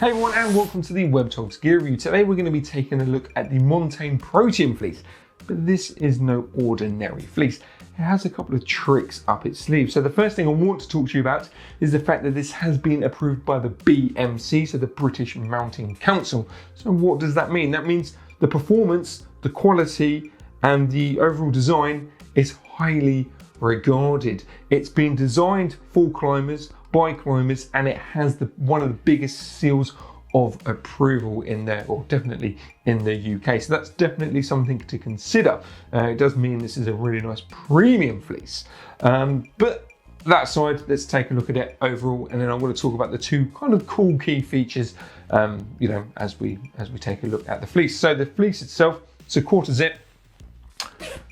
Hey everyone, and welcome to the Webtogs gear review. Today we're going to be taking a look at the Montane Protium Fleece, but this is no ordinary fleece. It has a couple of tricks up its sleeve. So the first thing I want to talk to you about is the fact that this has been approved by the BMC, so the British Mounting Council. So what does that mean? That means the performance, the quality, and the overall design is highly regarded. It's been designed for climbers, by climbers, and it has one of the biggest seals of approval in there, or definitely in the UK. So that's definitely something to consider. It does mean this is a really nice premium fleece. But that aside, let's take a look at it overall, and then I'm going to talk about the two kind of cool key features, as we take a look at the fleece. So the fleece itself, it's a quarter zip,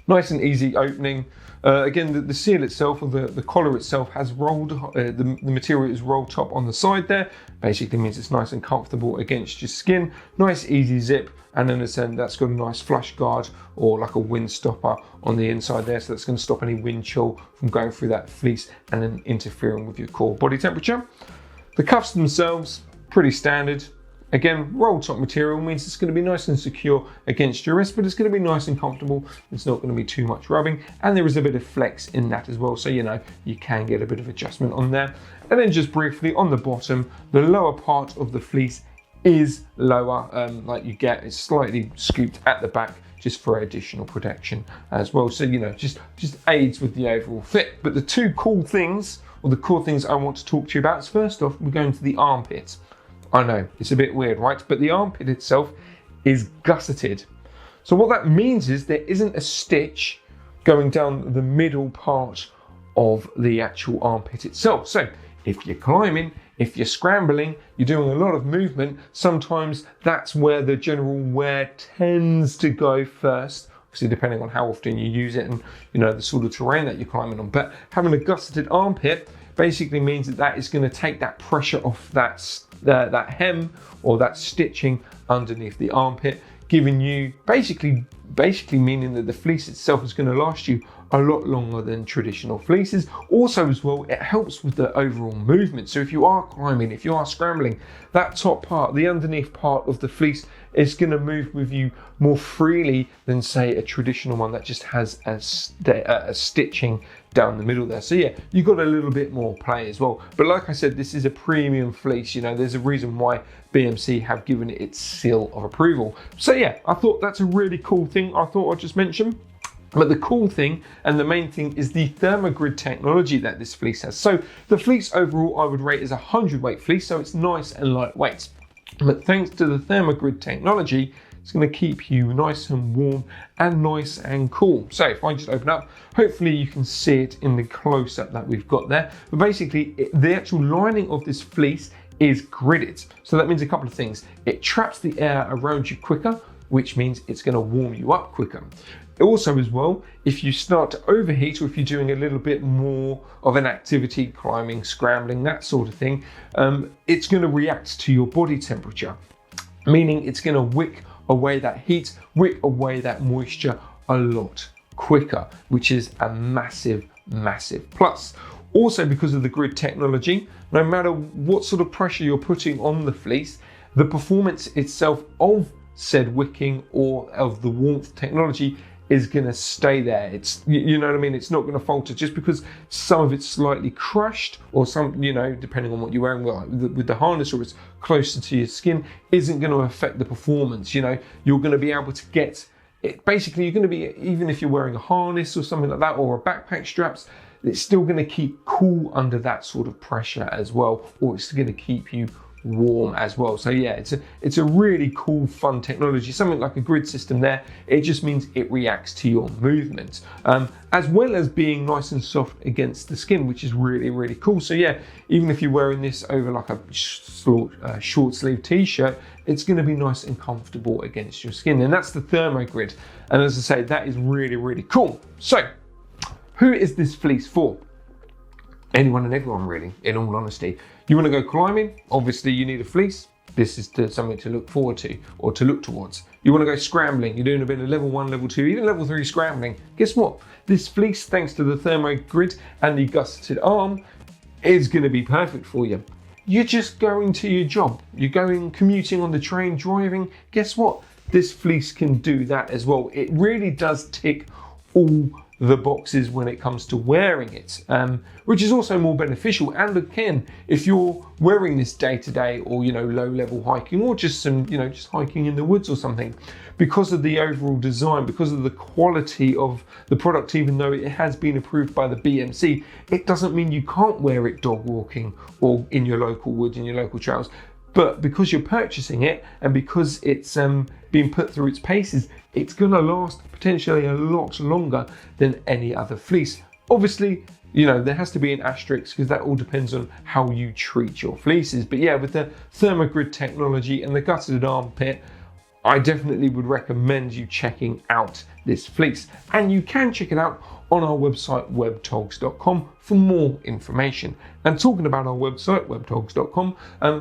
nice and easy opening. Again, the seal itself, or the collar itself, has rolled, the material is rolled top on the side there. Basically means it's nice and comfortable against your skin. Nice easy zip, and then that's got a nice flush guard or like a wind stopper on the inside there, so that's going to stop any wind chill from going through that fleece and then interfering with your core body temperature. The cuffs themselves, pretty standard. Again, roll top material means it's going to be nice and secure against your wrist, but it's going to be nice and comfortable. It's not going to be too much rubbing, and there is a bit of flex in that as well, so you can get a bit of adjustment on there. And then just briefly on the bottom, the lower part of the fleece is lower, like you get, it's slightly scooped at the back just for additional protection as well. So just aids with the overall fit. But the two cool things, or the core things I want to talk to you about is, first off, we're going to the armpit. I know, it's a bit weird, right? But the armpit itself is gusseted. So what that means is there isn't a stitch going down the middle part of the actual armpit itself. So if you're climbing, if you're scrambling, you're doing a lot of movement, sometimes that's where the general wear tends to go first. Obviously, depending on how often you use it and the sort of terrain that you're climbing on. But having a gusseted armpit basically means that is going to take that pressure off that hem or that stitching underneath the armpit, giving you basically meaning that the fleece itself is going to last you a lot longer than traditional fleeces. Also as well, it helps with the overall movement. So if you are climbing, if you are scrambling, that top part, the underneath part of the fleece is going to move with you more freely than, say, a traditional one that just has a stitching down the middle there. So yeah, you got a little bit more play as well. But like I said, this is a premium fleece. There's a reason why BMC have given it its seal of approval. So yeah, I thought that's a really cool thing I thought I'd just mention. But the cool thing and the main thing is the THERMO GRID technology that this fleece has. So the fleece overall I would rate as a 100-weight fleece, so it's nice and lightweight. But thanks to the THERMO GRID technology, it's going to keep you nice and warm and nice and cool. So if I just open up, hopefully you can see it in the close-up that we've got there. But basically, the actual lining of this fleece is gridded. So that means a couple of things. It traps the air around you quicker, which means it's going to warm you up quicker. Also as well, if you start to overheat, or if you're doing a little bit more of an activity, climbing, scrambling, that sort of thing, it's going to react to your body temperature, meaning it's going to wick away that heat, wick away that moisture a lot quicker, which is a massive plus. Also, because of the grid technology, no matter what sort of pressure you're putting on the fleece, the performance itself of said wicking or of the warmth technology is going to stay there. It's, you know what I mean? It's not going to falter just because some of it's slightly crushed, or some, depending on what you're wearing with the harness, or it's closer to your skin, isn't going to affect the performance. You're going to be able to get it. Basically, you're going to be, even if you're wearing a harness or something like that, or a backpack straps, it's still going to keep cool under that sort of pressure as well, or it's going to keep you warm as well. So yeah, it's a really cool, fun technology. Something like a grid system there, it just means it reacts to your movement, as well as being nice and soft against the skin, which is really cool. So yeah, even if you're wearing this over like a short sleeve t-shirt, it's going to be nice and comfortable against your skin. And that's the THERMO GRID, and as I say, that is really cool. So who is this fleece for? Anyone and everyone, really, in all honesty. You want to go climbing, obviously you need a fleece. This is something to look forward to, or to look towards. You want to go scrambling, you're doing a bit of level 1, level 2, even level 3 scrambling. Guess what? This fleece, thanks to the THERMO GRID and the gusseted arm, is going to be perfect for you. you're just going to your job. You're going commuting on the train, driving. Guess what? This fleece can do that as well. It really does tick all the boxes when it comes to wearing it, which is also more beneficial. And again, if you're wearing this day to day, or low level hiking, or just some just hiking in the woods or something, because of the overall design, because of the quality of the product, even though it has been approved by the BMC, it doesn't mean you can't wear it dog walking or in your local woods, in your local trails. But because you're purchasing it, and because it's being put through its paces, it's going to last potentially a lot longer than any other fleece. Obviously, there has to be an asterisk, because that all depends on how you treat your fleeces. But yeah, with the THERMO GRID technology and the gutted armpit, I definitely would recommend you checking out this fleece. And you can check it out on our website, webtogs.com, for more information. And talking about our website, webtogs.com,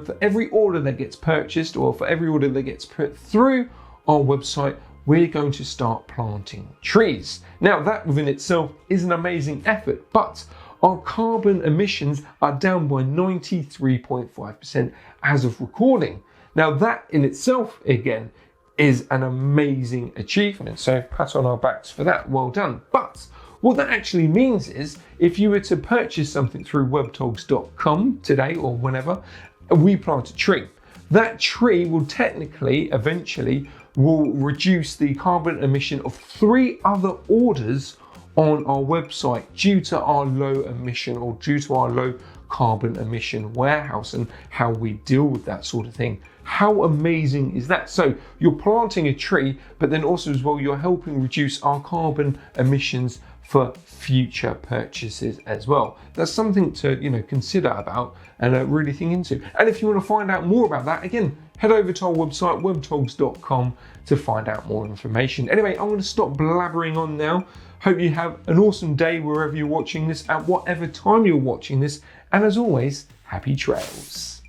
for every order that gets purchased, or for every order that gets put through our website, we're going to start planting trees. Now, that within itself is an amazing effort, but our carbon emissions are down by 93.5% as of recording. Now, that in itself, again, is an amazing achievement. So pat on our backs for that, well done. But what that actually means is, if you were to purchase something through webtogs.com today or whenever, we plant a tree. That tree will technically, eventually, will reduce the carbon emission of 3 other orders on our website due to our low emission, or due to our low carbon emission warehouse and how we deal with that sort of thing. How amazing is that? So you're planting a tree, but then also as well, you're helping reduce our carbon emissions for future purchases as well. That's something to consider about and really think into. And if you want to find out more about that, again, head over to our website, webtogs.com, to find out more information. Anyway, I'm going to stop blabbering on now. Hope you have an awesome day wherever you're watching this, at whatever time you're watching this. And as always, happy trails.